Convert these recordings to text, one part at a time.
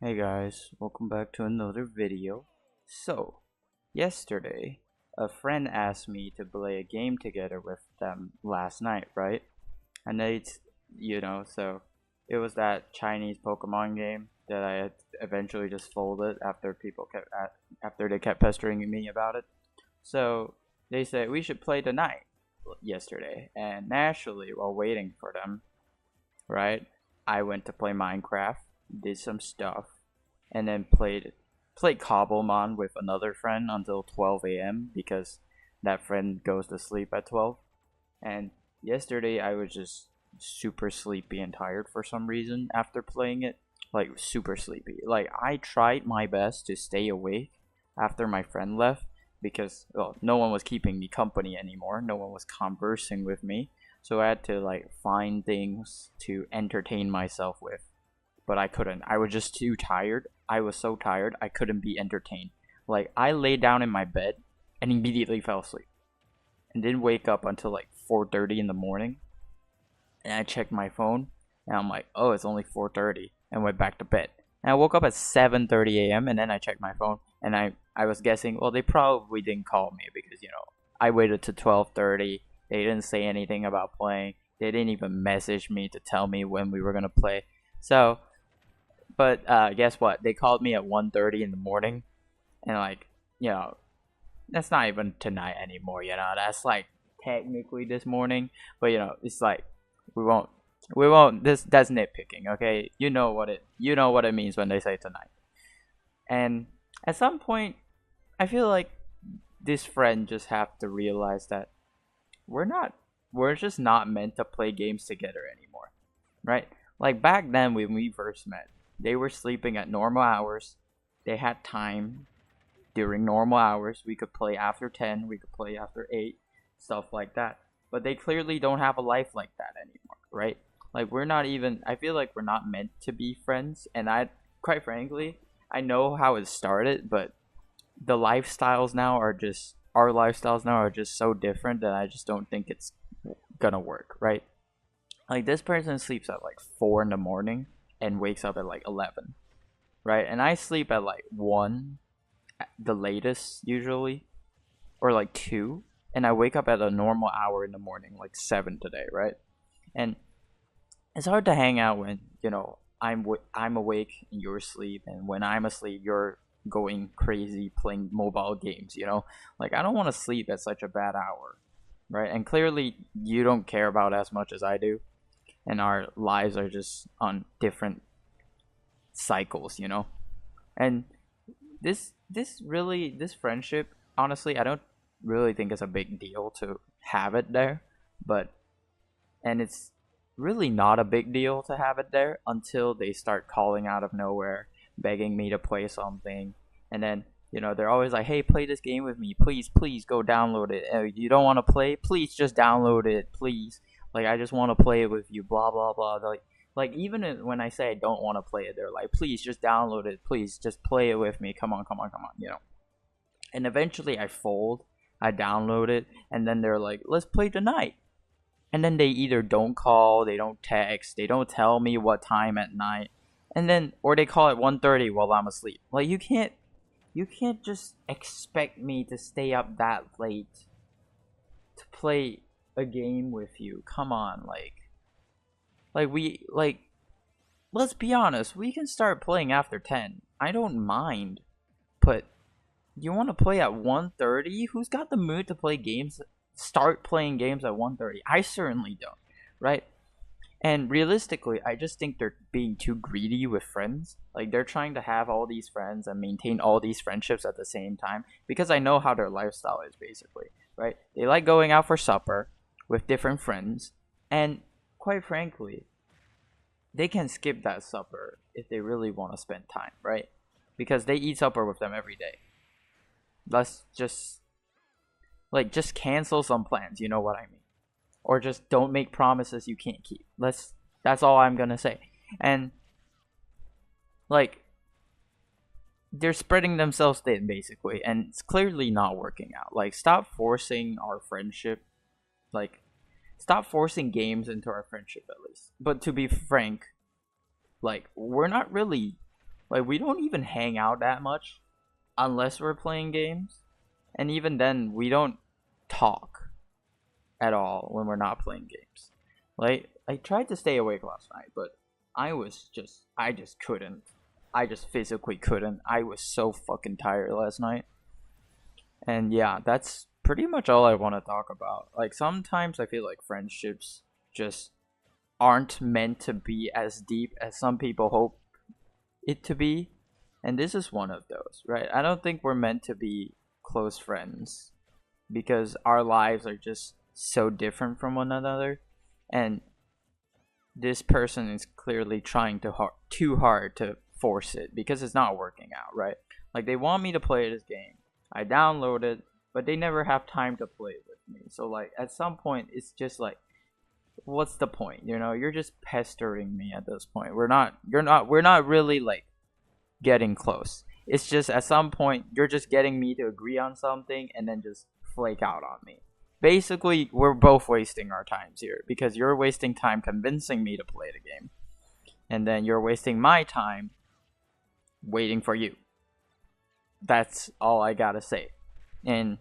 Hey guys, welcome back to another video. So, yesterday, a friend asked me to play a game together with them last night, right? And so it was that Chinese Pokemon game that I had eventually just folded after after they kept pestering me about it. So, they said we should play tonight yesterday, and naturally, while waiting for them, right? I went to play Minecraft, did some stuff, and then played Cobblemon with another friend until 12 a.m. because that friend goes to sleep at 12. And yesterday I was just super sleepy and tired for some reason after playing it. Like super sleepy. Like I tried my best to stay awake after my friend left because no one was keeping me company anymore. No one was conversing with me. So I had to like find things to entertain myself with. But I couldn't. I was just too tired. I was so tired I couldn't be entertained. Like I lay down in my bed and immediately fell asleep and didn't wake up until like 4:30 in the morning. And I checked my phone and I'm like, "Oh, it's only 4:30." And went back to bed. And I woke up at 7:30 a.m. and then I checked my phone and I was guessing, well, they probably didn't call me because, I waited to 12:30. They didn't say anything about playing. They didn't even message me to tell me when we were going to play. So, but guess what? They called me at 1:30 in the morning and like, you know, that's not even tonight anymore, That's like technically this morning, but it's like we won't this that's nitpicking, okay? You know what it means when they say tonight. And at some point I feel like this friend just have to realize that we're not we're just not meant to play games together anymore, right? Like back then when we first met, they were sleeping at normal hours. They had time during normal hours. We could play after 10, we could play after 8, stuff like that. But they clearly don't have a life like that anymore, right? Like we're not even I feel like we're not meant to be friends, and I quite frankly, I know how it started, but our lifestyles now are just so different that I just don't think it's gonna work, right? Like this person sleeps at like 4 in the morning and wakes up at like 11, right? And I sleep at like 1, the latest usually, or like 2, and I wake up at a normal hour in the morning, like 7 today, right? And it's hard to hang out when I'm awake and you're asleep, and when I'm asleep you're going crazy playing mobile games. Like I don't want to sleep at such a bad hour, right? And clearly you don't care about as much as I do, and our lives are just on different cycles. And this friendship, honestly, I don't really think it's a big deal to have it there, but and it's really not a big deal to have it there until they start calling out of nowhere, begging me to play something, and then they're always like, "Hey, play this game with me, please, please go download it. You don't want to play? Please just download it, please. Like I just want to play it with you, blah blah blah." Like even when I say I don't want to play it, they're like, "Please just download it, please just play it with me. Come on, come on, come on." And eventually I fold, I download it, and then they're like, "Let's play tonight." And then they either don't call, they don't text, they don't tell me what time at night, and then or they call at 1:30 while I'm asleep. Like you can't just expect me to stay up that late to play a game with you. Come on, like let's be honest, we can start playing after 10. I don't mind, but you want to play at 1:30? Who's got the mood to play games? Start playing games at 1:30? I certainly don't, right? And realistically, I just think they're being too greedy with friends. Like they're trying to have all these friends and maintain all these friendships at the same time because I know how their lifestyle is basically, right? They like going out for supper with different friends, and quite frankly, they can skip that supper if they really want to spend time, right? Because they eat supper with them every day. Let's just cancel some plans, you know what I mean? Or just don't make promises you can't keep. That's all I'm gonna say. And like they're spreading themselves thin basically, and it's clearly not working out. Like stop forcing our friendship. Like stop forcing games into our friendship at least. But to be frank, like we're not really Like, we don't even hang out that much unless we're playing games. And even then, we don't talk at all when we're not playing games. Like, I tried to stay awake last night, but I just couldn't. I just physically couldn't. I was so fucking tired last night. And yeah, that's pretty much all I want to talk about. Like, sometimes I feel like friendships just aren't meant to be as deep as some people hope it to be. And this is one of those, right? I don't think we're meant to be close friends because our lives are just so different from one another. And this person is clearly trying too hard to force it because it's not working out, right? Like, they want me to play this game. I download it, but they never have time to play with me. So like at some point it's just like, what's the point? You know, you're just pestering me at this point. We're not really like getting close. It's just at some point you're just getting me to agree on something and then just flake out on me. Basically, we're both wasting our times here because you're wasting time convincing me to play the game. And then you're wasting my time waiting for you. That's all I gotta say. And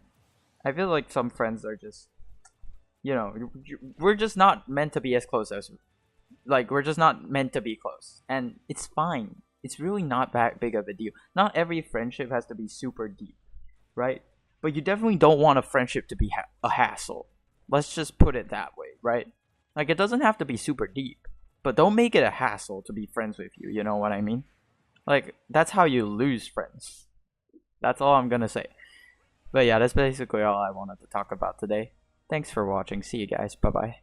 I feel like some friends are just, you know, we're just not meant to be as close as, like, we're just not meant to be close. And it's fine. It's really not that big of a deal. Not every friendship has to be super deep, right? But you definitely don't want a friendship to be a hassle. Let's just put it that way, right? Like, it doesn't have to be super deep, but don't make it a hassle to be friends with you. You know what I mean? Like, that's how you lose friends. That's all I'm gonna say. But yeah, that's basically all I wanted to talk about today. Thanks for watching. See you guys. Bye bye.